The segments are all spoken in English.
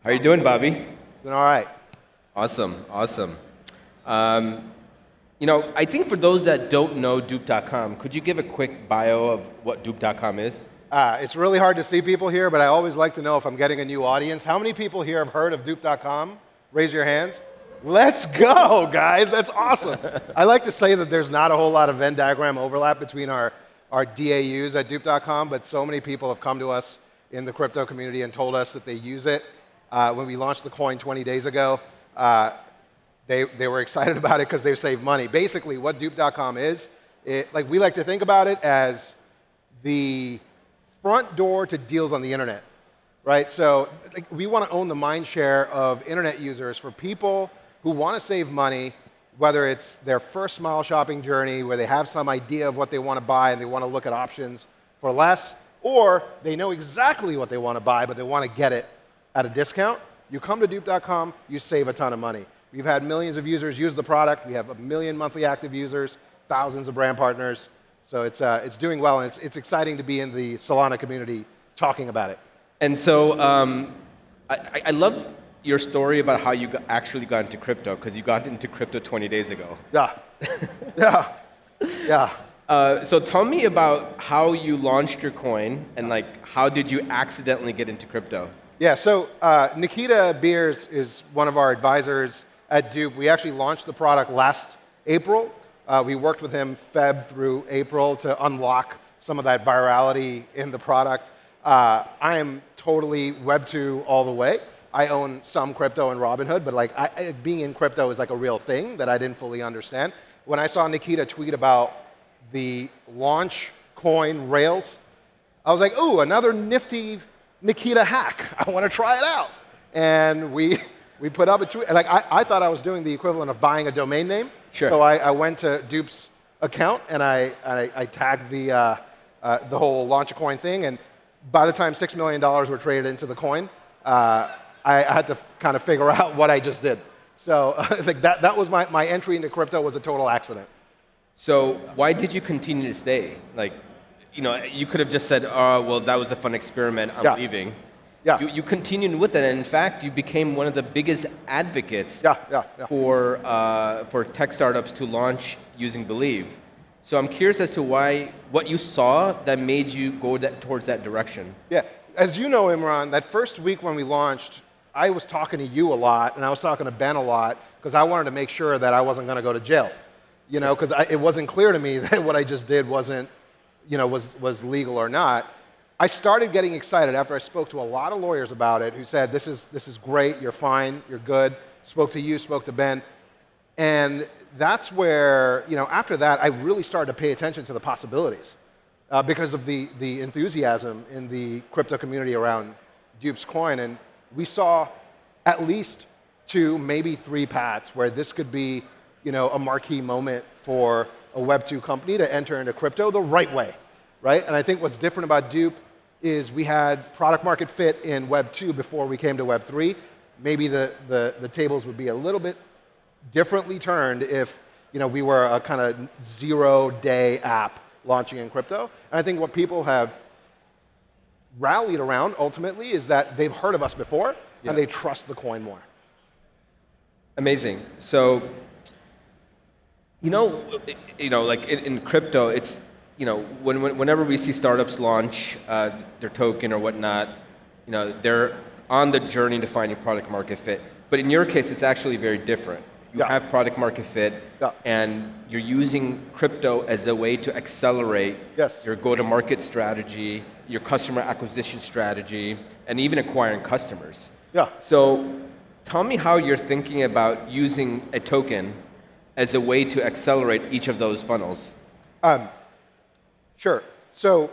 How are you doing, Bobby? Doing all right. Awesome, awesome. I think for those that don't know dupe.com, could you give a quick bio of what dupe.com is? It's really hard to see people here, but I always like to know if I'm getting a new audience. How many people here have heard of dupe.com? Raise your hands. Let's go, guys. That's awesome. I like to say that there's not a whole lot of Venn diagram overlap between our DAUs at dupe.com, but so many people have come to us in the crypto community and told us that they use it. When we launched the coin 20 days ago, they were excited about it because they saved money. Basically, what dupe.com is, we like to think about it as the front door to deals on the internet, right? So we want to own the mind share of internet users for people who want to save money, whether it's their first mile shopping journey where they have some idea of what they want to buy and they want to look at options for less, or they know exactly what they want to buy but they want to get it at a discount. You come to dupe.com, you save a ton of money. We've had millions of users use the product. We have 1 million monthly active users, thousands of brand partners. So it's doing well, and it's exciting to be in the Solana community talking about it. And so I love your story about how you actually got into crypto, because you got into crypto 20 days ago. Yeah, yeah. So tell me about how you launched your coin, and how did you accidentally get into crypto? Yeah, so Nikita Beers is one of our advisors at Dupe. We actually launched the product last April. We worked with him Feb through April to unlock some of that virality in the product. I am totally Web2 all the way. I own some crypto and Robinhood, but being in crypto is a real thing that I didn't fully understand. When I saw Nikita tweet about the launch coin Rails, I was like, ooh, another nifty Nikita hack. I want to try it out. And we put up a tweet. I thought I was doing the equivalent of buying a domain name. Sure. So I went to Dupe's account and I tagged the whole launch a coin thing. And by the time $6 million were traded into the coin, I had to kind of figure out what I just did. So that was my entry into crypto was a total accident. So why did you continue to stay? You could have just said, oh, well, that was a fun experiment, I'm leaving. Yeah. You continued with it, and in fact, you became one of the biggest advocates for tech startups to launch using Believe. So I'm curious as to what you saw that made you go towards that direction. Yeah, as you know, Imran, that first week when we launched, I was talking to you a lot, and I was talking to Ben a lot, because I wanted to make sure that I wasn't going to go to jail. Because it wasn't clear to me that what I just did wasn't, was legal or not. I started getting excited after I spoke to a lot of lawyers about it who said, this is great, you're fine, you're good. Spoke to you, spoke to Ben. And that's where, after that, I really started to pay attention to the possibilities because of the enthusiasm in the crypto community around Dupe's coin. And we saw at least 2, maybe 3 paths where this could be, a marquee moment for a Web2 company to enter into crypto the right way, right? And I think what's different about Dupe is we had product market fit in Web 2 before we came to Web 3. Maybe the tables would be a little bit differently turned if we were a kind of 0-day app launching in crypto. And I think what people have rallied around ultimately is that they've heard of us before and they trust the coin more. Amazing. So, in crypto, it's whenever we see startups launch their token or whatnot, they're on the journey to finding product market fit. But in your case, it's actually very different. You have product market fit, and you're using crypto as a way to accelerate your go-to-market strategy, your customer acquisition strategy, and even acquiring customers. Yeah. So tell me how you're thinking about using a token as a way to accelerate each of those funnels. Sure. So,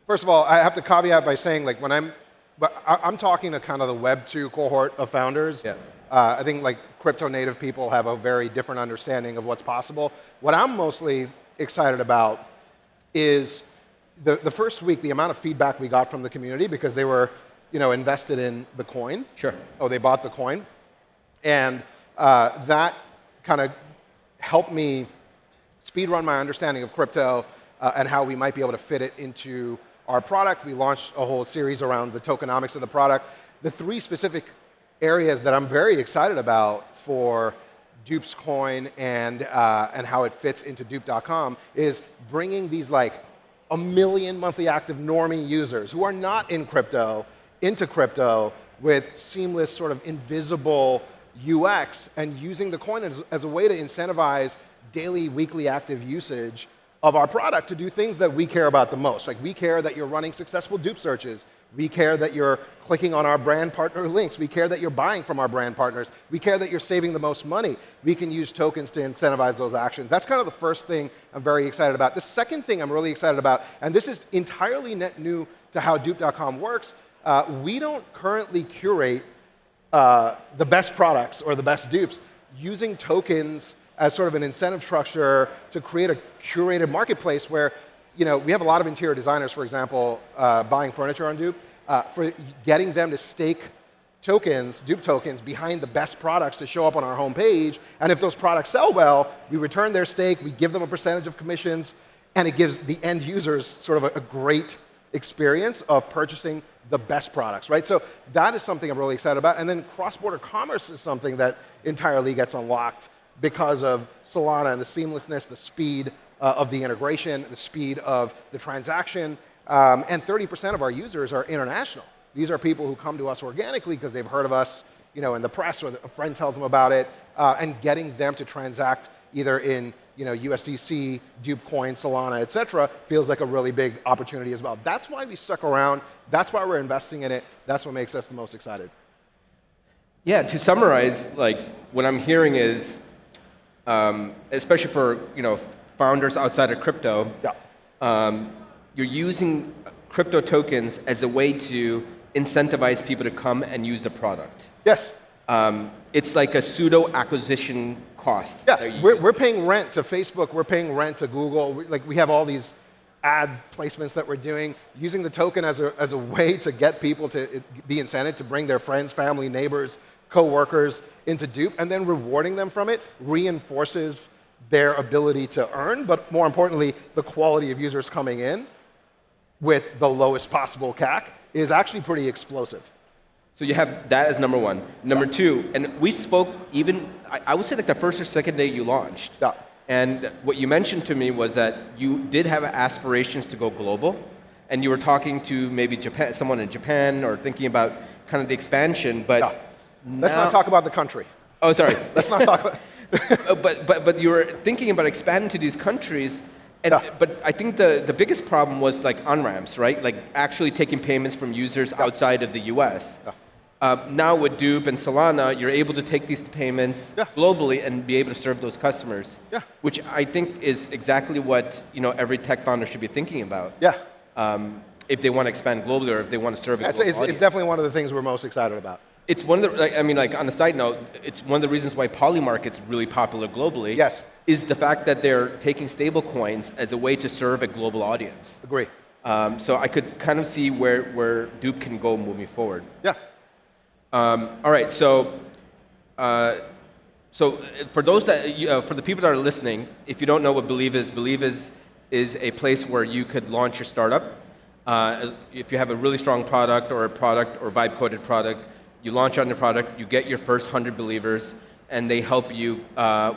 first of all, I have to caveat by saying, when I'm talking to kind of the Web 2 cohort of founders. Yeah. I think crypto native people have a very different understanding of what's possible. What I'm mostly excited about is the first week, the amount of feedback we got from the community because they were, invested in the coin. Sure. Oh, they bought the coin, and that kind of helped me speed run my understanding of crypto and how we might be able to fit it into our product. We launched a whole series around the tokenomics of the product. The 3 specific areas that I'm very excited about for Dupe's coin and how it fits into dupe.com is bringing these like 1 million monthly active normie users who are not in crypto into crypto with seamless sort of invisible UX and using the coin as a way to incentivize daily, weekly active usage of our product to do things that we care about the most. Like we care that you're running successful dupe searches. We care that you're clicking on our brand partner links. We care that you're buying from our brand partners. We care that you're saving the most money. We can use tokens to incentivize those actions. That's kind of the first thing I'm very excited about. The second thing I'm really excited about, and this is entirely net new to how dupe.com works, we don't currently curate the best products or the best dupes using tokens as sort of an incentive structure to create a curated marketplace where we have a lot of interior designers, for example, buying furniture on Dupe, for getting them to stake tokens, Dupe tokens, behind the best products to show up on our homepage. And if those products sell well, we return their stake, we give them a percentage of commissions, and it gives the end users sort of a great experience of purchasing the best products, right? So that is something I'm really excited about. And then cross-border commerce is something that entirely gets unlocked because of Solana and the seamlessness, the speed of the integration, the speed of the transaction. And 30% of our users are international. These are people who come to us organically because they've heard of us in the press or a friend tells them about it, and getting them to transact either in USDC, Dupe Coin, Solana, et cetera, feels like a really big opportunity as well. That's why we stuck around. That's why we're investing in it. That's what makes us the most excited. Yeah, to summarize, like what I'm hearing is, especially for founders outside of crypto, you're using crypto tokens as a way to incentivize people to come and use the product. Yes. It's like a pseudo acquisition cost. Yeah, we're paying rent to Facebook. We're paying rent to Google. We have all these ad placements that we're doing, using the token as a way to get people to be incented to bring their friends, family, neighbors, co-workers into Dupe, and then rewarding them from it reinforces their ability to earn, but more importantly, the quality of users coming in with the lowest possible CAC is actually pretty explosive. So you have that as number one. Number two, and we spoke even, I would say like the first or second day you launched. Yeah. And what you mentioned to me was that you did have aspirations to go global, and you were talking to maybe Japan, someone in Japan, or thinking about kind of the expansion, but yeah. Let's not talk about the country. Oh, sorry. Let's not talk about but you were thinking about expanding to these countries, and, but I think the biggest problem was like on-ramps, right? Like actually taking payments from users outside of the US. Now with Dupe and Solana, you're able to take these payments globally and be able to serve those customers, which I think is exactly what every tech founder should be thinking about. If they want to expand globally or if they want to serve a global audience. It's definitely one of the things we're most excited about. It's one of the, on a side note, it's one of the reasons why Polymarket's really popular globally. Yes. Is the fact that they're taking stable coins as a way to serve a global audience. Agree. So I could kind of see where Dupe can go moving forward. Yeah. All right. So for those that for the people that are listening, if you don't know what Believe is a place where you could launch your startup. If you have a really strong product or vibe coded product, you launch on the product, you get your first 100 believers, and they help you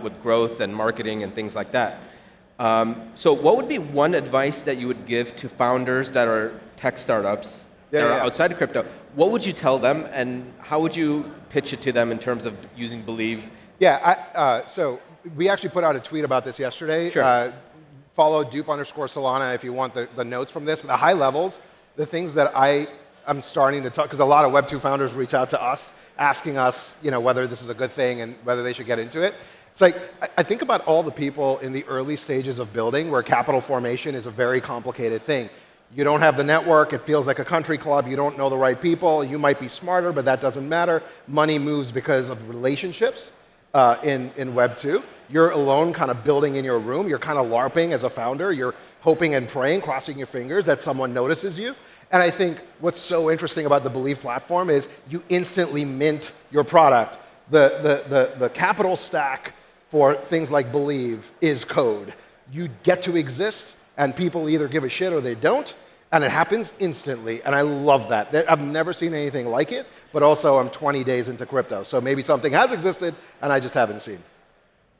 with growth and marketing and things like that. So what would be one advice that you would give to founders that are tech startups that are outside of crypto? What would you tell them, and how would you pitch it to them in terms of using Believe? Yeah, so we actually put out a tweet about this yesterday. Sure. Follow dupe_Solana if you want the notes from this. But the high levels, the things that I'm starting to talk, because a lot of Web2 founders reach out to us asking us, whether this is a good thing and whether they should get into it. It's like, I think about all the people in the early stages of building where capital formation is a very complicated thing. You don't have the network, it feels like a country club, you don't know the right people, you might be smarter, but that doesn't matter. Money moves because of relationships in Web 2. You're alone kind of building in your room, you're kind of LARPing as a founder, you're hoping and praying, crossing your fingers that someone notices you. And I think what's so interesting about the Believe platform is you instantly mint your product. The capital stack for things like Believe is code. You get to exist, and people either give a shit or they don't, and it happens instantly, and I love that. I've never seen anything like it, but also I'm 20 days into crypto. So maybe something has existed and I just haven't seen.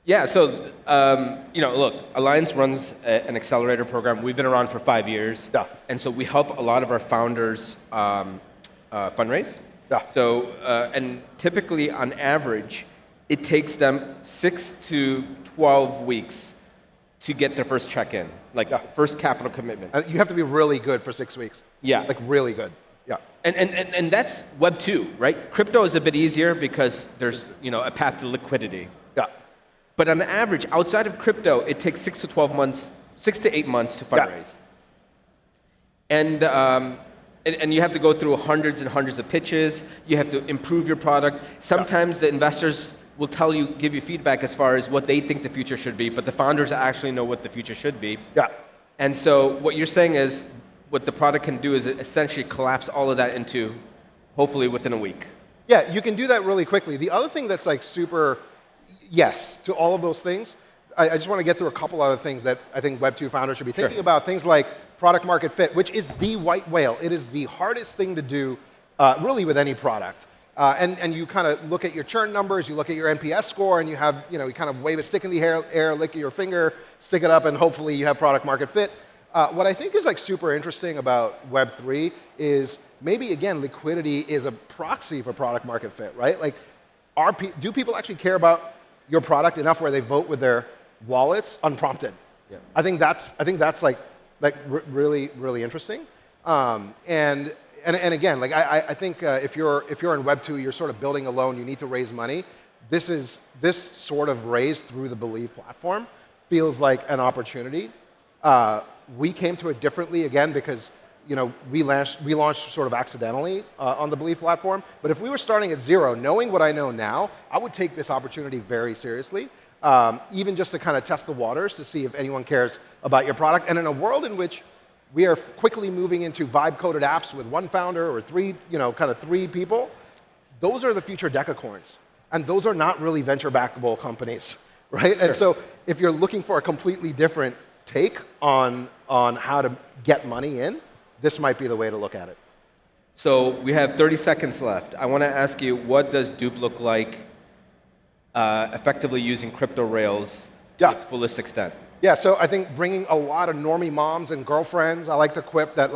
Yeah, so look, Alliance runs an accelerator program. We've been around for 5 years, Yeah. and so we help a lot of our founders fundraise. Yeah. So, and typically, on average, it takes them 6 to 12 weeks to get their first check in, like first capital commitment. You have to be really good for 6 weeks. Yeah. Like really good. Yeah. And that's Web 2, right? Crypto is a bit easier because there's a path to liquidity. Yeah. But on average, outside of crypto, it takes 6 to 12 months, 6 to 8 months to fundraise. Yeah. And you have to go through hundreds and hundreds of pitches. You have to improve your product. Sometimes the investors will give you feedback as far as what they think the future should be, but the founders actually know what the future should be. Yeah. And so what you're saying is what the product can do is essentially collapse all of that into, hopefully within a week. Yeah, you can do that really quickly. The other thing that's like super yes to all of those things, I just want to get through a couple other things that I think Web 2 founders should be thinking about. Things like product market fit, which is the white whale. It is the hardest thing to do really with any product. And you kind of look at your churn numbers, you look at your NPS score, and you have, you kind of wave a stick in the air, lick your finger, stick it up, and hopefully you have product market fit. What I think is like super interesting about Web3 is maybe, again, liquidity is a proxy for product market fit, right? Like, do people actually care about your product enough where they vote with their wallets unprompted? Yeah. I think that's like really, really interesting. And again, like I think if you're in Web 2, you're sort of building a loan, you need to raise money. This sort of raise through the Believe platform feels like an opportunity. We came to it differently again because we launched sort of accidentally on the Believe platform. But if we were starting at zero, knowing what I know now, I would take this opportunity very seriously. Even just to kind of test the waters to see if anyone cares about your product. And in a world in which we are quickly moving into vibe-coded apps with one founder or three people, those are the future decacorns. And those are not really venture-backable companies, right? Sure. And so if you're looking for a completely different take on how to get money in, this might be the way to look at it. So we have 30 seconds left. I want to ask you, what does Dupe look like effectively using crypto rails to its fullest extent? Yeah, so I think bringing a lot of normie moms and girlfriends. I like to quip that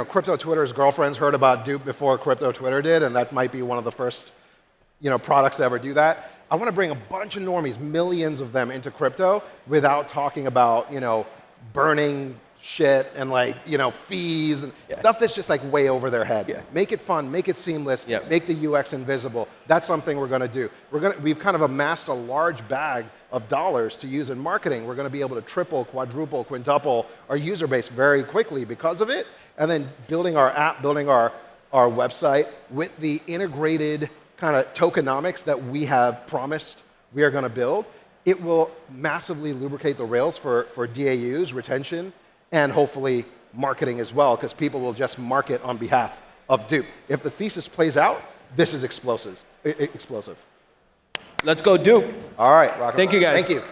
crypto Twitter's girlfriends heard about Dupe before crypto Twitter did, and that might be one of the first products to ever do that. I want to bring a bunch of normies, millions of them, into crypto without talking about burning shit and fees and stuff that's just like way over their head. Yeah. Make it fun, make it seamless, make the UX invisible. That's something we're going to do. We've kind of amassed a large bag of dollars to use in marketing. We're going to be able to triple, quadruple, quintuple our user base very quickly because of it, and then building our app, building our website with the integrated kind of tokenomics that we have promised we are going to build. It will massively lubricate the rails for DAUs, retention, and hopefully marketing as well, because people will just market on behalf of Dupe. If the thesis plays out, this is explosive. Let's go Dupe. All right, rock and roll. Thank you, guys. Thank you.